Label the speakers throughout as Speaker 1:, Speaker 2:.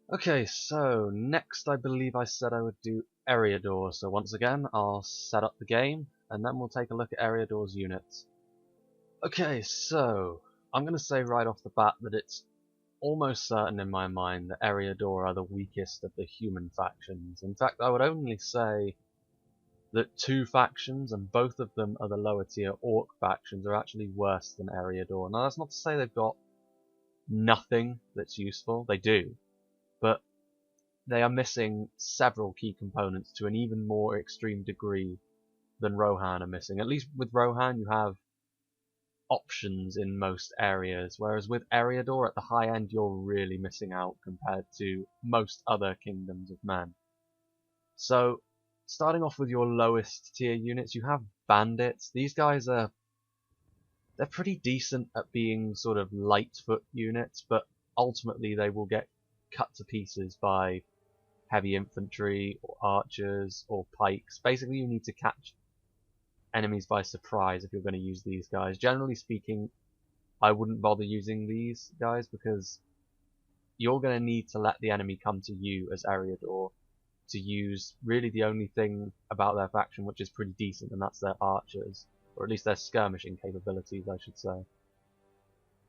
Speaker 1: Okay, so next I believe I said I would do ERIADOR, so once again I'll set up the game and then we'll take a look at ERIADOR's units. Okay, so I'm going to say right off the bat that it's almost certain in my mind that ERIADOR are the weakest of the human factions. In fact, I would only say that two factions, and both of them are the lower tier Orc factions, are actually worse than ERIADOR. Now that's not to say they've got nothing that's useful, they do, but they are missing several key components to an even more extreme degree than Rohan are missing. At least with Rohan you have options in most areas, whereas with ERIADOR at the high end you're really missing out compared to most other kingdoms of men. So starting off with your lowest tier units, you have Bandits. These guys they're pretty decent at being sort of lightfoot units, but ultimately they will get cut to pieces by heavy infantry or archers or pikes. Basically you need to catch enemies by surprise if you're going to use these guys. Generally speaking, I wouldn't bother using these guys because you're going to need to let the enemy come to you as ERIADOR to use really the only thing about their faction which is pretty decent, and that's their archers, or at least their skirmishing capabilities I should say.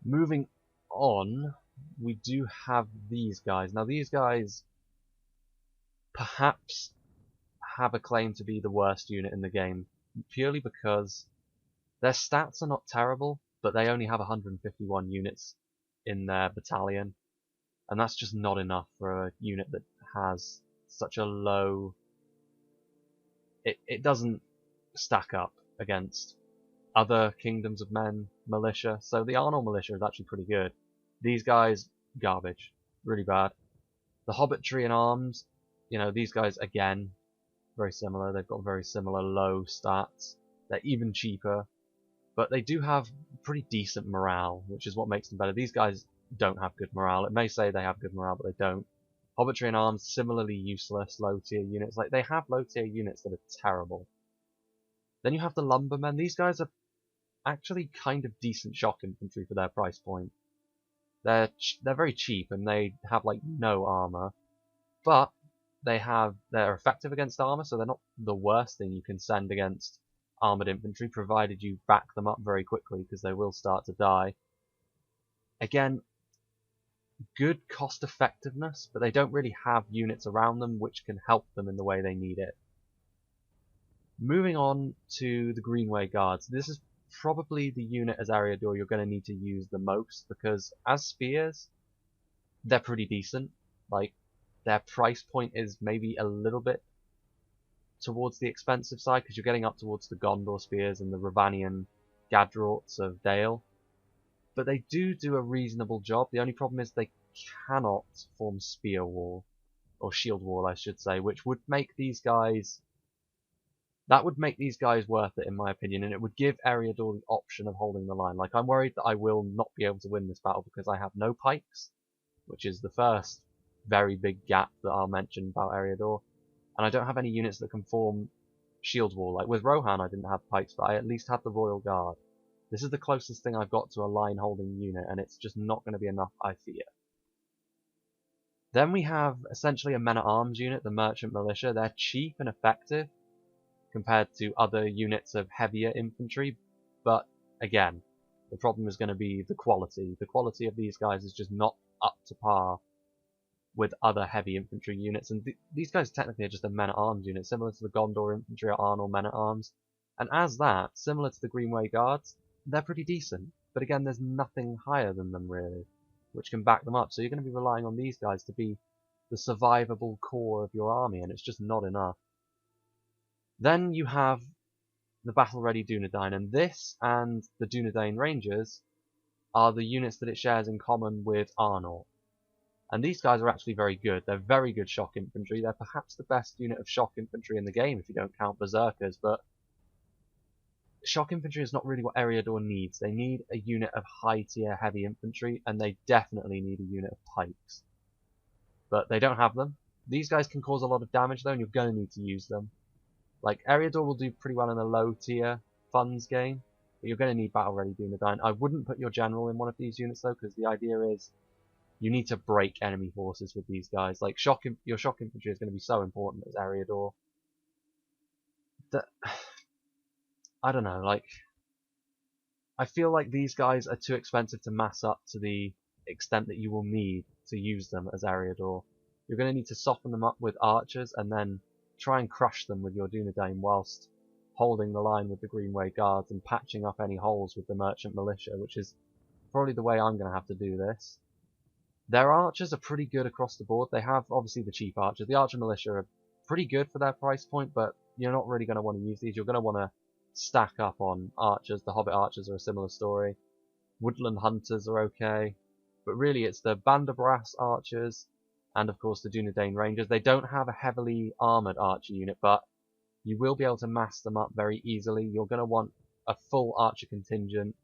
Speaker 1: Moving on, we do have these guys. Now these guys perhaps have a claim to be the worst unit in the game, purely because their stats are not terrible, but they only have 151 units in their battalion, and that's just not enough for a unit that has such a low... It doesn't stack up against other Kingdoms of Men militia, so the Arnall Militia is actually pretty good. These guys, garbage. Really bad. The Hobbitry and Arms, you know, these guys, again, very similar. They've got very similar low stats. They're even cheaper, but they do have pretty decent morale, which is what makes them better. These guys don't have good morale. It may say they have good morale, but they don't. Hobbitry and Arms, similarly useless, low tier units. Like, they have low tier units that are terrible. Then you have the Lumbermen. These guys are actually kind of decent shock infantry for their price point. They're very cheap and they have like no armor, but they're effective against armor, so they're not the worst thing you can send against armored infantry, provided you back them up very quickly, because they will start to die. Again, good cost effectiveness, but they don't really have units around them which can help them in the way they need it. Moving on to the Greenway Guards. This is probably the unit as ERIADOR you're going to need to use the most, because as spears, they're pretty decent. Like, their price point is maybe a little bit towards the expensive side, because you're getting up towards the Gondor spears and the Ravanian Gadrorts of Dale. But they do a reasonable job. The only problem is they cannot form spear wall, or shield wall I should say, which would make these guys... That would make these guys worth it, in my opinion, and it would give ERIADOR the option of holding the line. Like, I'm worried that I will not be able to win this battle because I have no pikes, which is the first very big gap that I'll mention about ERIADOR, and I don't have any units that can form shield wall. Like, with Rohan I didn't have pikes, but I at least had the Royal Guard. This is the closest thing I've got to a line-holding unit, and it's just not going to be enough, I fear. Then we have essentially a men-at-arms unit, the Merchant Militia. They're cheap and effective compared to other units of heavier infantry, but again, the problem is going to be the quality. The quality of these guys is just not up to par with other heavy infantry units, and these guys technically are just a men-at-arms unit, similar to the Gondor infantry or Arnall men-at-arms, and as that, similar to the Greenway Guards, they're pretty decent, but again, there's nothing higher than them really, which can back them up, so you're going to be relying on these guys to be the survivable core of your army, and it's just not enough. Then you have the battle-ready Dunedain, and this and the Dunedain Rangers are the units that it shares in common with Arnall. And these guys are actually very good. They're very good shock infantry. They're perhaps the best unit of shock infantry in the game if you don't count berserkers, but shock infantry is not really what ERIADOR needs. They need a unit of high-tier heavy infantry, and they definitely need a unit of pikes. But they don't have them. These guys can cause a lot of damage though, and you're going to need to use them. Like, ERIADOR will do pretty well in a low-tier funds game, but you're going to need battle-ready Dunedain. I wouldn't put your general in one of these units though, because the idea is You need to break enemy forces with these guys. Like your shock infantry is going to be so important as ERIADOR. That I don't know. Like I feel like these guys are too expensive to mass up to the extent that you will need to use them as ERIADOR. You're going to need to soften them up with archers and then try and crush them with your Dunedain whilst holding the line with the Greenway Guards and patching up any holes with the Merchant Militia, which is probably the way I'm going to have to do this. Their archers are pretty good across the board. They have, obviously, the cheap archers. The Archer Militia are pretty good for their price point, but you're not really going to want to use these. You're going to want to stack up on archers. The Hobbit archers are a similar story. Woodland Hunters are okay. But really, it's the Bandits archers and, of course, the Dunedain Rangers. They don't have a heavily armoured archer unit, but you will be able to mass them up very easily. You're going to want a full archer contingent,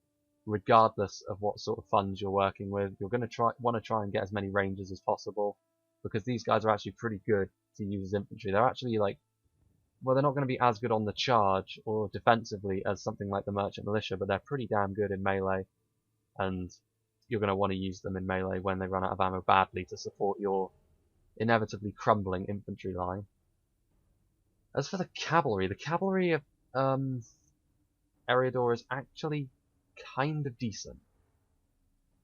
Speaker 1: regardless of what sort of funds you're working with. You're going to want to try and get as many rangers as possible, because these guys are actually pretty good to use as infantry. They're actually like, well, they're not going to be as good on the charge or defensively as something like the Merchant Militia, but they're pretty damn good in melee, and you're going to want to use them in melee when they run out of ammo badly to support your inevitably crumbling infantry line. As for the cavalry of ERIADOR is actually kind of decent.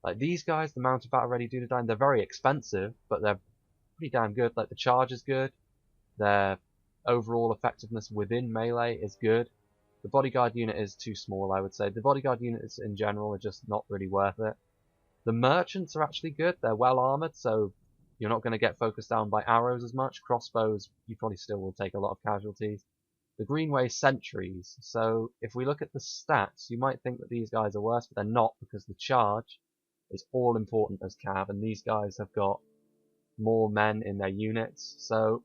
Speaker 1: Like these guys, the mounted battle ready Dunedain, they're very expensive, but they're pretty damn good. Like the charge is good, their overall effectiveness within melee is good. The bodyguard unit is too small, I would say. The bodyguard units in general are just not really worth it. The merchants are actually good. They're well armored, so you're not going to get focused down by arrows as much. Crossbows, you probably still will take a lot of casualties. The Greenway sentries. So if we look at the stats, you might think that these guys are worse, but they're not, because the charge is all important as cav, and these guys have got more men in their units. So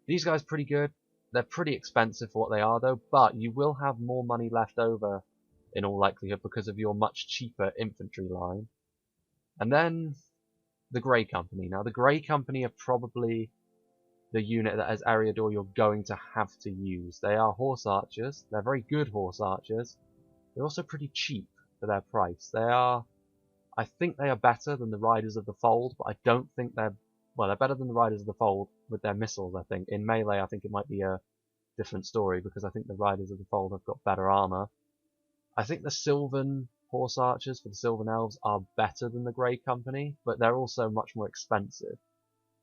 Speaker 1: these guys are pretty good. They're pretty expensive for what they are, though, but you will have more money left over in all likelihood because of your much cheaper infantry line. And then the Grey Company. Now, the Grey Company are probably the unit that as ERIADOR you're going to have to use. They are horse archers. They're very good horse archers. They're also pretty cheap for their price. I think they are better than the Riders of the Fold, but I don't think they're better than the Riders of the Fold with their missiles, I think. In melee, I think it might be a different story, because I think the Riders of the Fold have got better armor. I think the Sylvan horse archers for the Sylvan Elves are better than the Grey Company, but they're also much more expensive.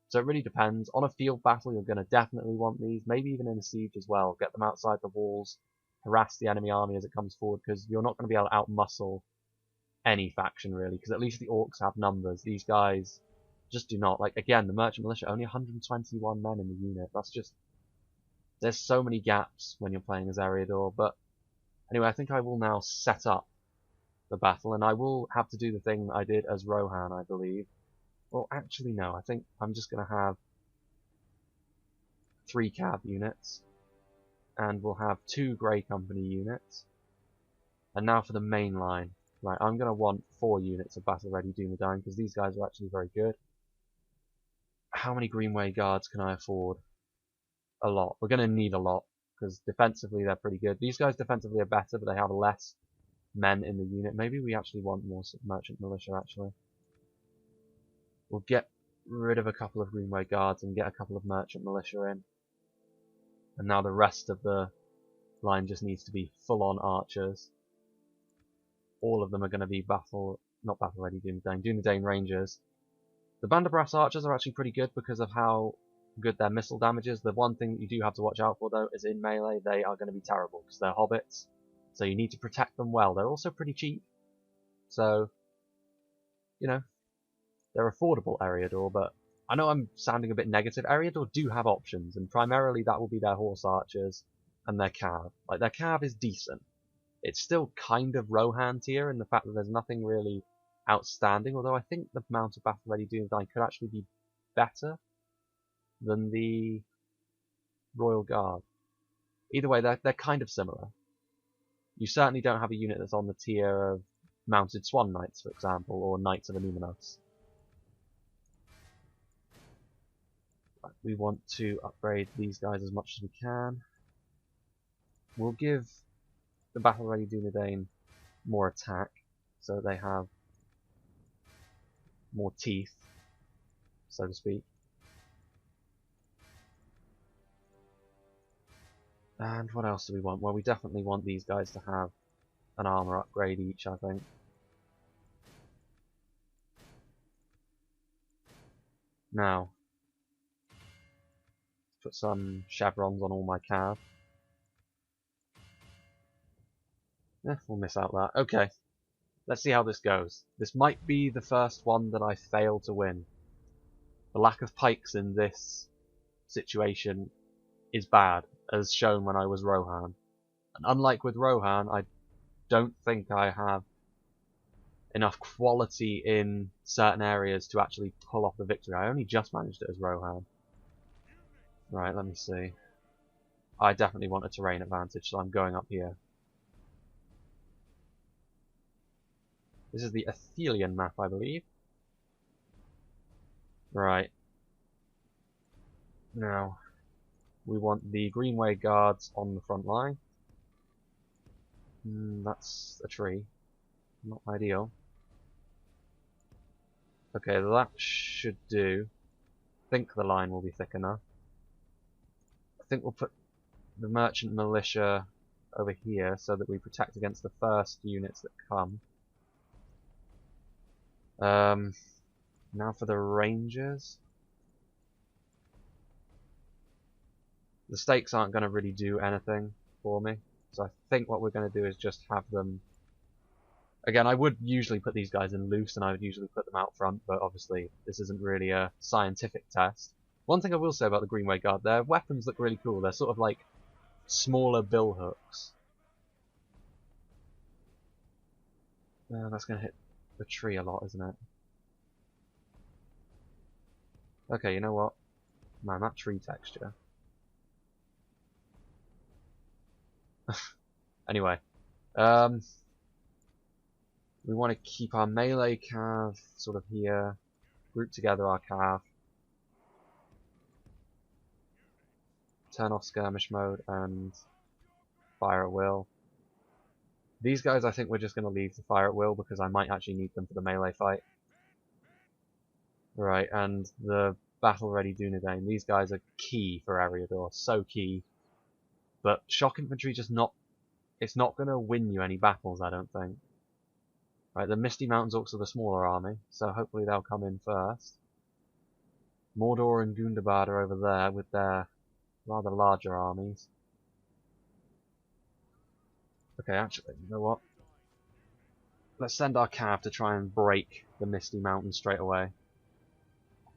Speaker 1: So it really depends. On a field battle, you're going to definitely want these, maybe even in a siege as well. Get them outside the walls, harass the enemy army as it comes forward, because you're not going to be able to outmuscle any faction, really, because at least the Orcs have numbers. These guys just do not. Like, again, the Merchant Militia, only 121 men in the unit. That's just... There's so many gaps when you're playing as ERIADOR, but anyway, I think I will now set up the battle, and I will have to do the thing I did as Rohan, I believe. Well, actually, no. I think I'm just going to have 3 cav units, and we'll have 2 Grey Company units. And now for the main line. Right, I'm going to want 4 units of battle-ready Dunedain, because these guys are actually very good. How many Greenway Guards can I afford? A lot. We're going to need a lot, because defensively they're pretty good. These guys defensively are better, but they have less men in the unit. Maybe we actually want more Merchant Militia, actually. We'll get rid of a couple of Greenway Guards and get a couple of Merchant Militia in. And now the rest of the line just needs to be full-on archers. All of them are going to be not battle-ready Dunedain Rangers. The Bandits archers are actually pretty good because of how good their missile damage is. The one thing that you do have to watch out for, though, is in melee they are going to be terrible because they're hobbits. So you need to protect them well. They're also pretty cheap. So, you know, they're affordable, ERIADOR, but I know I'm sounding a bit negative. ERIADOR do have options, and primarily that will be their horse archers and their cav. Like, their cav is decent. It's still kind of Rohan tier in the fact that there's nothing really outstanding, although I think the mounted battle-ready Dunedain could actually be better than the Royal Guard. Either way, they're kind of similar. You certainly don't have a unit that's on the tier of mounted Swan Knights, for example, or Knights of Numinos. Right, we want to upgrade these guys as much as we can. We'll give the battle-ready Dunedain more attack, so they have more teeth, so to speak. And what else do we want? Well, we definitely want these guys to have an armor upgrade each, I think. Now, put some chevrons on all my cav. We'll miss out that. Okay, let's see how this goes. This might be the first one that I fail to win. The lack of pikes in this situation is bad, as shown when I was Rohan. And unlike with Rohan, I don't think I have enough quality in certain areas to actually pull off the victory. I only just managed it as Rohan. Right, let me see. I definitely want a terrain advantage, so I'm going up here. This is the Athelian map, I believe. Right. Now, we want the Greenway guards on the front line. That's a tree. Not ideal. Okay, that should do. I think the line will be thick enough. I think we'll put the merchant militia over here so that we protect against the first units that come. Now for the rangers. The stakes aren't going to really do anything for me, so I think what we're going to do is just have them. Again, I would usually put these guys in loose and I would usually put them out front, but obviously this isn't really a scientific test. One thing I will say about the Greenway Guard, their weapons look really cool. They're sort of like smaller bill hooks. That's going to hit the tree a lot, isn't it? Okay, you know what? Man, that tree texture. Anyway, we want to keep our melee cav sort of here, group together our cav, turn off skirmish mode and fire at will. These guys I think we're just going to leave to fire at will because I might actually need them for the melee fight. Right, and the battle ready Dunedain, these guys are key for ERIADOR, so key. But shock infantry just not, it's not going to win you any battles, I don't think. Right, the Misty Mountains Orcs are the smaller army, so hopefully they'll come in first. Mordor and Gundabad are over there with their rather larger armies. Okay, actually, you know what? Let's send our cav to try and break the Misty Mountains straight away.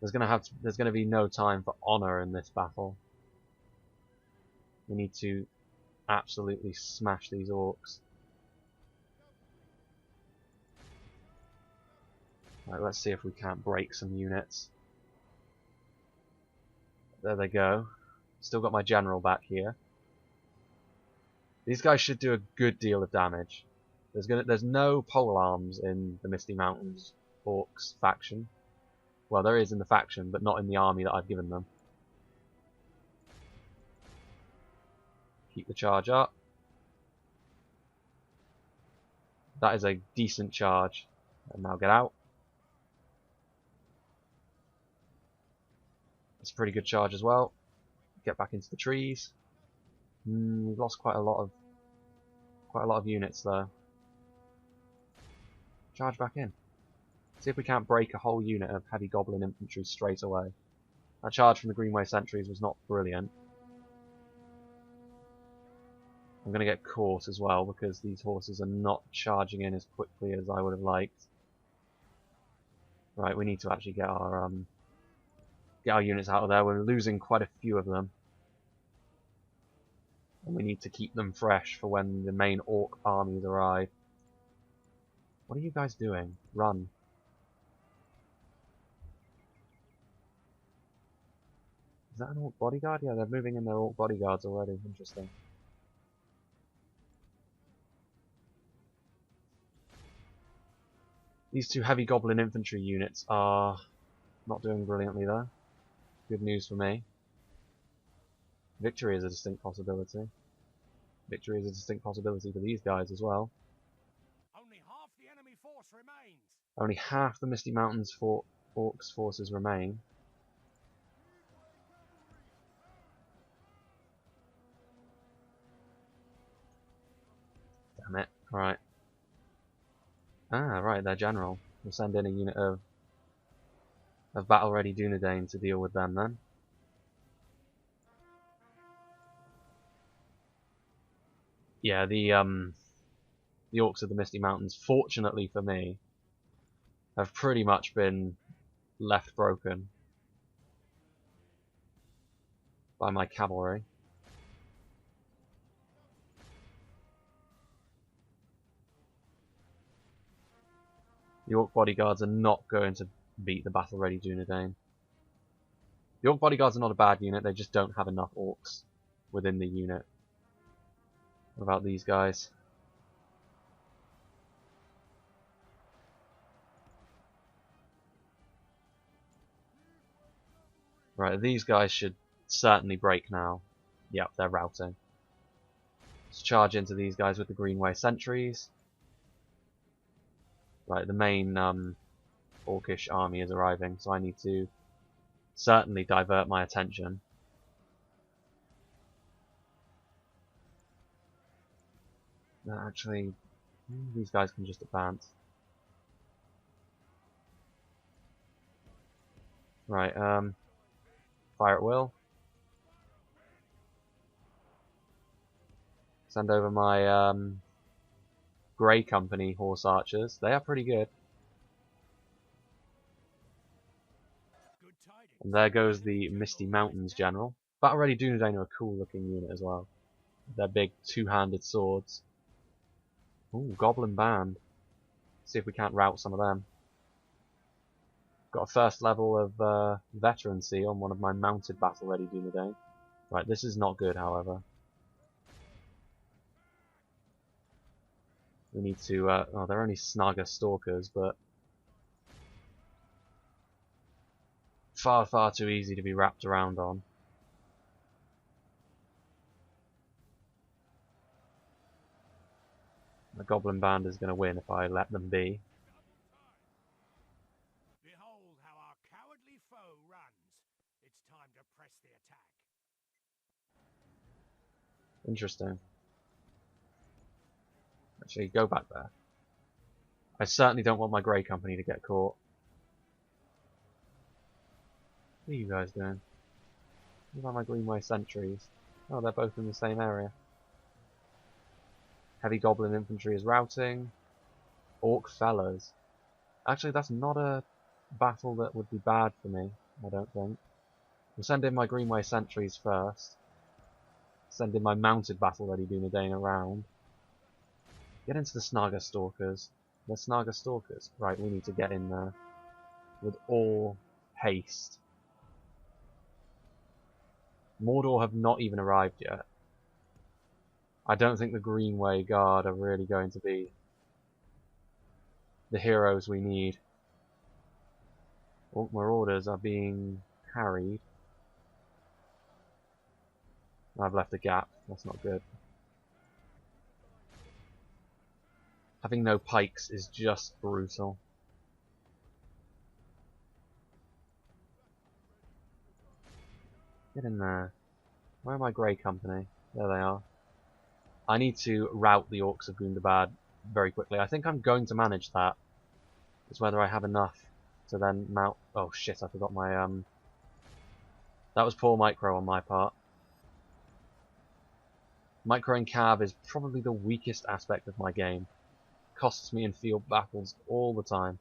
Speaker 1: There's gonna be no time for honor in this battle. We need to absolutely smash these orcs. Right, let's see if we can't break some units. There they go. Still got my general back here. These guys should do a good deal of damage. There's no pole arms in the Misty Mountains Orcs faction. Well, there is in the faction, but not in the army that I've given them. Keep the charge up. That is a decent charge. And now get out. It's a pretty good charge as well. Get back into the trees. We've lost quite a lot of units though. Charge back in. See if we can't break a whole unit of heavy goblin infantry straight away. That charge from the Greenway sentries was not brilliant. I'm going to get caught as well because these horses are not charging in as quickly as I would have liked. Right, we need to actually get our units out of there. We're losing quite a few of them. And we need to keep them fresh for when the main orc armies arrive. What are you guys doing? Run. Is that an orc bodyguard? Yeah, they're moving in their orc bodyguards already. Interesting. These two heavy goblin infantry units are not doing brilliantly though. Good news for me. Victory is a distinct possibility. Victory is a distinct possibility for these guys as well.
Speaker 2: Only half the enemy force remains.
Speaker 1: Only half the Misty Mountains for Orcs forces remain. Damn it. Right. Ah, right, their general. We'll send in a unit of battle-ready Dunedain to deal with them then. Yeah, the Orcs of the Misty Mountains, fortunately for me, have pretty much been left broken by my cavalry. The Orc bodyguards are not going to beat the battle-ready Dunedain. The Orc bodyguards are not a bad unit, they just don't have enough Orcs within the unit. What about these guys? Right, these guys should certainly break now. Yep, they're routing. Let's charge into these guys with the Greenway sentries. Right, the main Orcish army is arriving, so I need to certainly divert my attention. No, actually, these guys can just advance. Right, fire at will. Send over my Grey Company horse archers. They are pretty good. And there goes the Misty Mountains general. Battle Ready Dunedain are a cool looking unit as well. Their big two-handed swords. Ooh, Goblin Band. See if we can't rout some of them. Got a first level of veterancy on one of my mounted Battle Ready Dunedain. Right, this is not good, however. We need to, oh, they're only Snaga Stalkers, but far, far too easy to be wrapped around on. The Goblin Band is going to win if I let them be.
Speaker 2: Behold how our cowardly foe runs. It's time to press the attack.
Speaker 1: Interesting. Actually, go back there. I certainly don't want my Grey Company to get caught. What are you guys doing? What about my Greenway sentries? Oh, they're both in the same area. Heavy Goblin Infantry is routing. Orc Fellas. Actually, that's not a battle that would be bad for me, I don't think. We'll send in my Greenway sentries first. Send in my mounted battle-ready Dunedain around. Get into the Snaga Stalkers. They're Snaga Stalkers. Right, we need to get in there with all haste. Mordor have not even arrived yet. I don't think the Greenway Guard are really going to be the heroes we need. Orc Marauders are being harried. I've left a gap. That's not good. Having no pikes is just brutal. Get in there. Where are my Grey Company? There they are. I need to rout the Orcs of Gundabad very quickly. I think I'm going to manage that. It's whether I have enough to then mount... Oh shit, I forgot my... That was poor micro on my part. Microing cav is probably the weakest aspect of my game. Costs me in field battles all the time.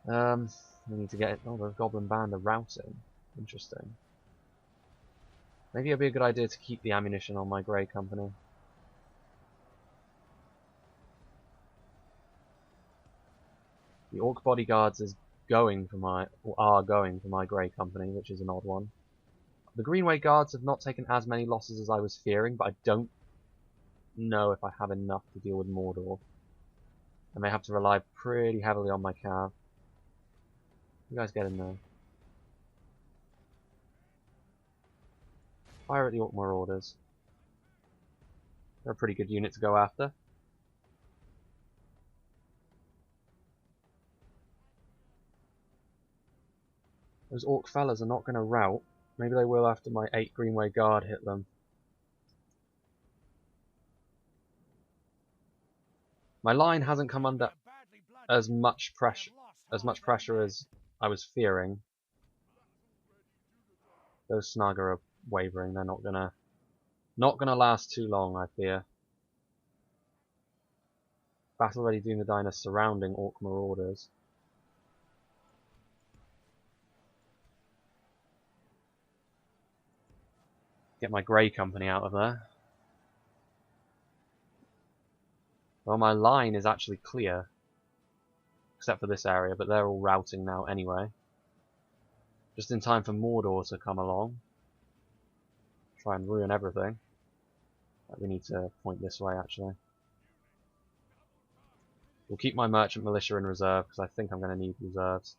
Speaker 1: We need to get... Oh, the Goblin Band are routing. Interesting. Maybe it'd be a good idea to keep the ammunition on my Grey Company. The Orc Bodyguards is going for my... or are going for my Grey Company, which is an odd one. The Greenway Guards have not taken as many losses as I was fearing, but I don't know if I have enough to deal with Mordor. I may have to rely pretty heavily on my cav. You guys get in there. Fire at the Orc Marauders. They're a pretty good unit to go after. Those orc fellas are not going to rout. Maybe they will after my 8 Greenway Guard hit them. My line hasn't come under as much pressure as I was fearing. Those Snaga are wavering. They're not gonna last too long, I fear. Battle ready Dunedain surrounding Orc Marauders. Get my Grey Company out of there. Well, my line is actually clear. Except for this area, but they're all routing now anyway. Just in time for Mordor to come along. Try and ruin everything. We need to point this way, actually. We'll keep my Merchant Militia in reserve, because I think I'm going to need reserves.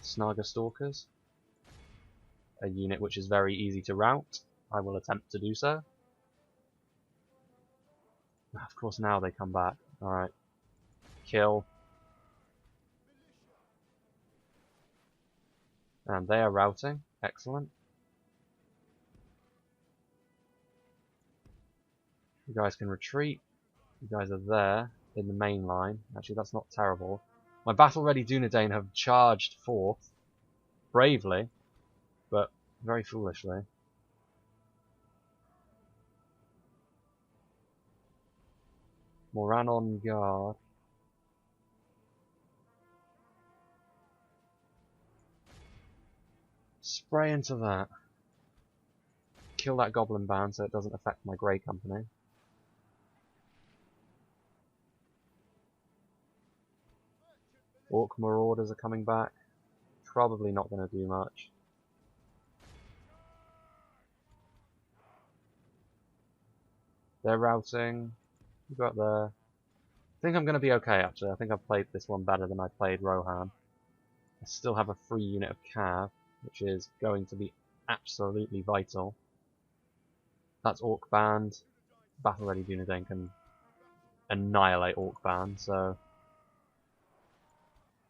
Speaker 1: Snaga Stalkers. A unit which is very easy to rout. I will attempt to do so. Of course now they come back. Alright. Kill. And they are routing. Excellent. You guys can retreat. You guys are there in the main line. Actually, that's not terrible. My battle-ready Dunedain have charged forth. Bravely. But very foolishly. Moran on guard. Spray into that. Kill that goblin band so it doesn't affect my Grey Company. Orc Marauders are coming back. Probably not going to do much. They're routing. You got there. I think I'm going to be okay actually. I think I've played this one better than I played Rohan. I still have a free unit of Cav, which is going to be absolutely vital. That's Orc Band. Battle Ready Dunedain can annihilate Orc Band, so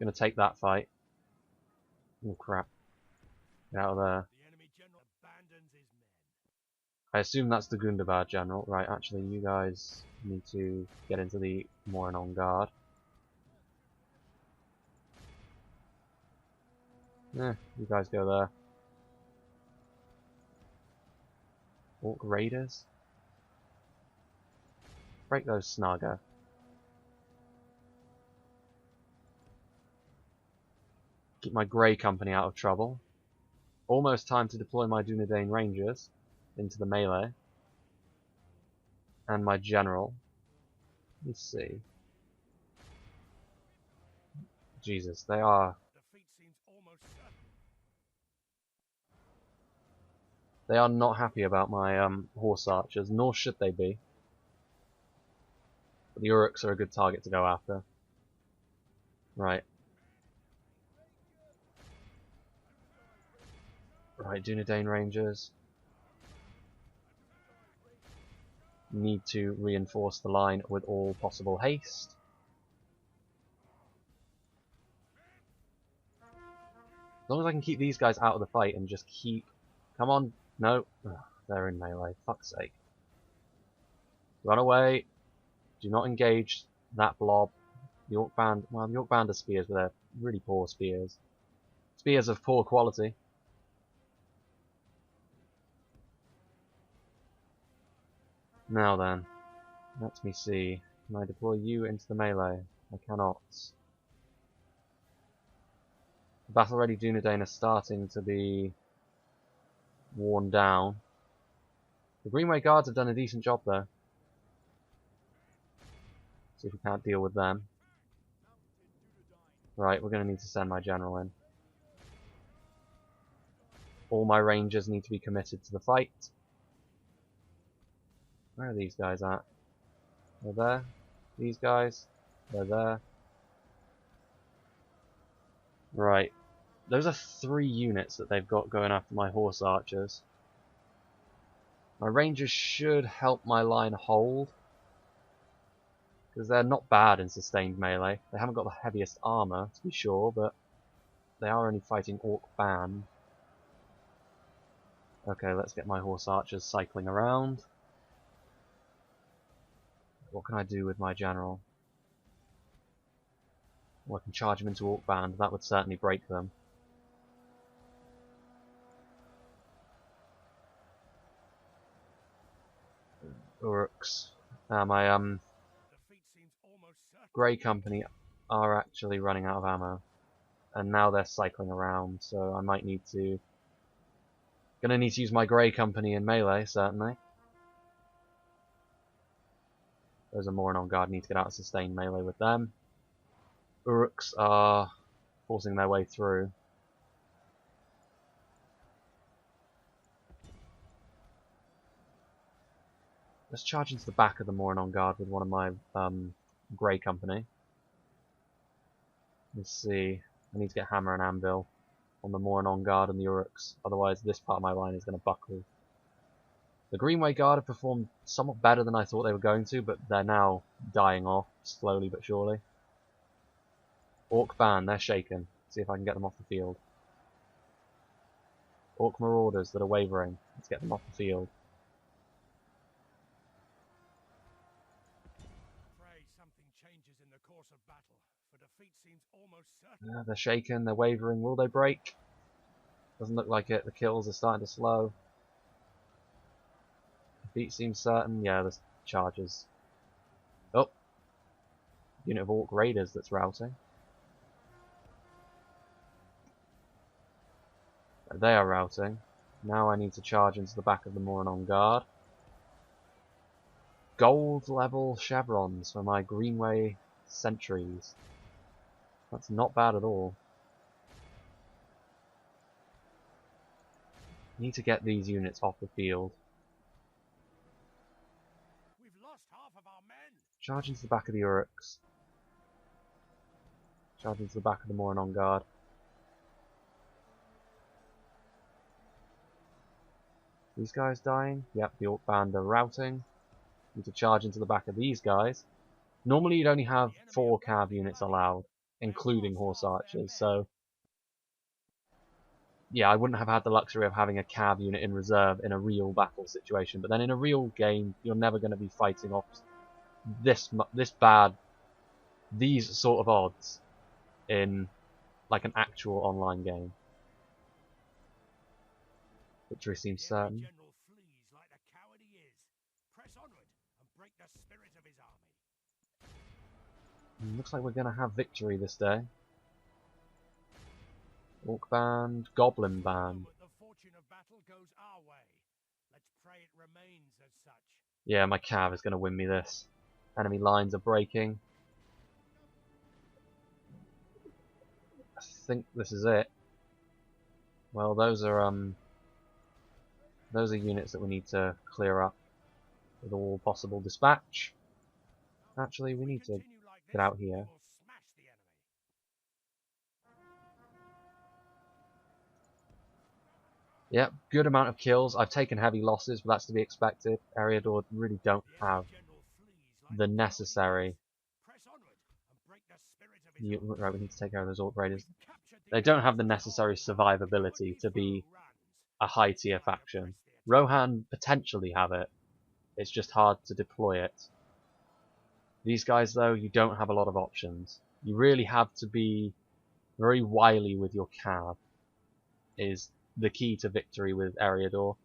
Speaker 1: gonna take that fight. Oh crap. Get out of there. I assume that's the Gundabad general. Right, actually you guys need to get into the Moran on guard. Yeah, you guys go there. Orc Raiders. Break those Snaga. Keep my Grey Company out of trouble. Almost time to deploy my Dunedain Rangers into the melee. And my General. Let's see. Jesus, they are... They are not happy about my horse archers, nor should they be. But the Urks are a good target to go after. Right. Right, Dunedain Rangers. Need to reinforce the line with all possible haste. As long as I can keep these guys out of the fight and just keep... Come on. No. Ugh, they're in melee. Fuck's sake. Run away. Do not engage that blob. The Orc Band... Well, the Orc Band are spears, but they're really poor spears. Spears of poor quality. Now then. Let me see. Can I deploy you into the melee? I cannot. Battle Ready Dunedain are starting to be worn down. The Greenway Guards have done a decent job though. See if we can't deal with them. Right, we're going to need to send my general in. All my rangers need to be committed to the fight. Where are these guys at? They're there. These guys. They're there. Right. Those are 3 units that they've got going after my horse archers. My rangers should help my line hold. Because they're not bad in sustained melee. They haven't got the heaviest armour, to be sure, but they are only fighting Orc Band. Okay, let's get my horse archers cycling around. What can I do with my general? Well, I can charge him into Orc Band. That would certainly break them. Urks. My Grey Company are actually running out of ammo. And now they're cycling around, so I might need to... Gonna need to use my Grey Company in melee, certainly. Those are more on guard, need to get out of sustained melee with them. Urks are forcing their way through. Let's charge into the back of the Morin on guard with one of my Grey Company. Let's see. I need to get Hammer and Anvil on the Morin on guard and the Urks. Otherwise, this part of my line is going to buckle. The Greenway Guard have performed somewhat better than I thought they were going to, but they're now dying off, slowly but surely. Orc Band, they're shaken. See if I can get them off the field. Orc Marauders that are wavering. Let's get them off the field. They're shaken, they're wavering. Will they break? Doesn't look like it. The kills are starting to slow. Defeat seems certain. Yeah, there's charges. Oh! Unit of Orc Raiders that's routing. They are routing. Now I need to charge into the back of the Morin on guard. Gold level chevrons for my Greenway sentries. That's not bad at all. Need to get these units off the field.
Speaker 2: We've lost half of our men.
Speaker 1: Charge into the back of the Urks. Charge into the back of the Morin on guard. These guys dying? Yep, the Orc Band are routing. Need to charge into the back of these guys. Normally you'd only have 4 cav units allowed, including horse archers, so yeah, I wouldn't have had the luxury of having a cav unit in reserve in a real battle situation. But then in a real game, you're never going to be fighting off this bad, these sort of odds in like an actual online game. Victory seems certain.
Speaker 2: General flees like the coward he is. Press onward and break the spirit of his army.
Speaker 1: Looks like we're going to have victory this day. Orc Band, Goblin Band.
Speaker 2: But the fortune of battle goes our way. Let's pray it remains as such.
Speaker 1: Yeah, my cav is going to win me this. Enemy lines are breaking. I think this is it. Well, those are units that we need to clear up with all possible dispatch. Actually, we need to get out here. Yep, good amount of kills. I've taken heavy losses, but that's to be expected. ERIADOR really don't have the necessary... Right, we need to take care of those Orc Raiders. They don't have the necessary survivability to be a high tier faction. Rohan potentially have it. It's just hard to deploy it. These guys, though, you don't have a lot of options. You really have to be very wily with your cav, is the key to victory with ERIADOR.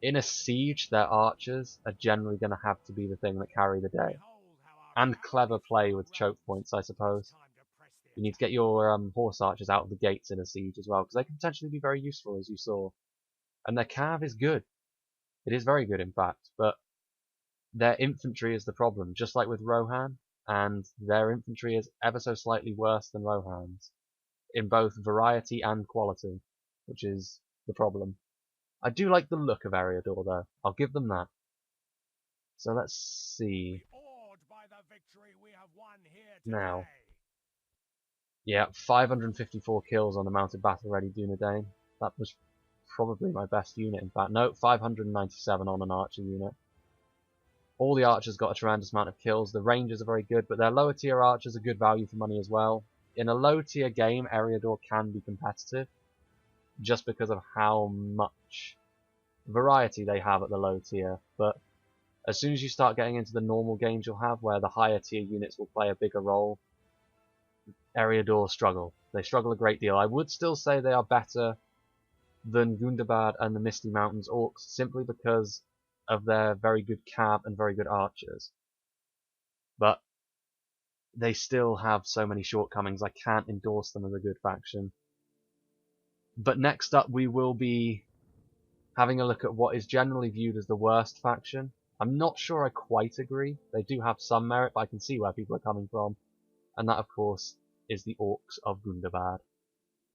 Speaker 1: In a siege, their archers are generally going to have to be the thing that carry the day. And clever play with choke points, I suppose. You need to get your horse archers out of the gates in a siege as well, because they can potentially be very useful, as you saw. And their cav is good. It is very good, in fact, but their infantry is the problem, just like with Rohan, and their infantry is ever so slightly worse than Rohan's, in both variety and quality, which is the problem. I do like the look of ERIADOR, though. I'll give them that. So let's see. Now. Yeah, 554 kills on the mounted battle-ready Dunedain. That was probably my best unit, in fact. No, 597 on an archer unit. All the archers got a tremendous amount of kills. The rangers are very good, but their lower tier archers are good value for money as well. In a low tier game, ERIADOR can be competitive, just because of how much variety they have at the low tier. But as soon as you start getting into the normal games you'll have, where the higher tier units will play a bigger role, ERIADOR struggle. They struggle a great deal. I would still say they are better than Gundabad and the Misty Mountains Orcs, simply because of their very good cav and very good archers. But they still have so many shortcomings, I can't endorse them as a good faction. But next up we will be having a look at what is generally viewed as the worst faction. I'm not sure I quite agree. They do have some merit, but I can see where people are coming from. And that, of course, is the Orcs of Gundabad.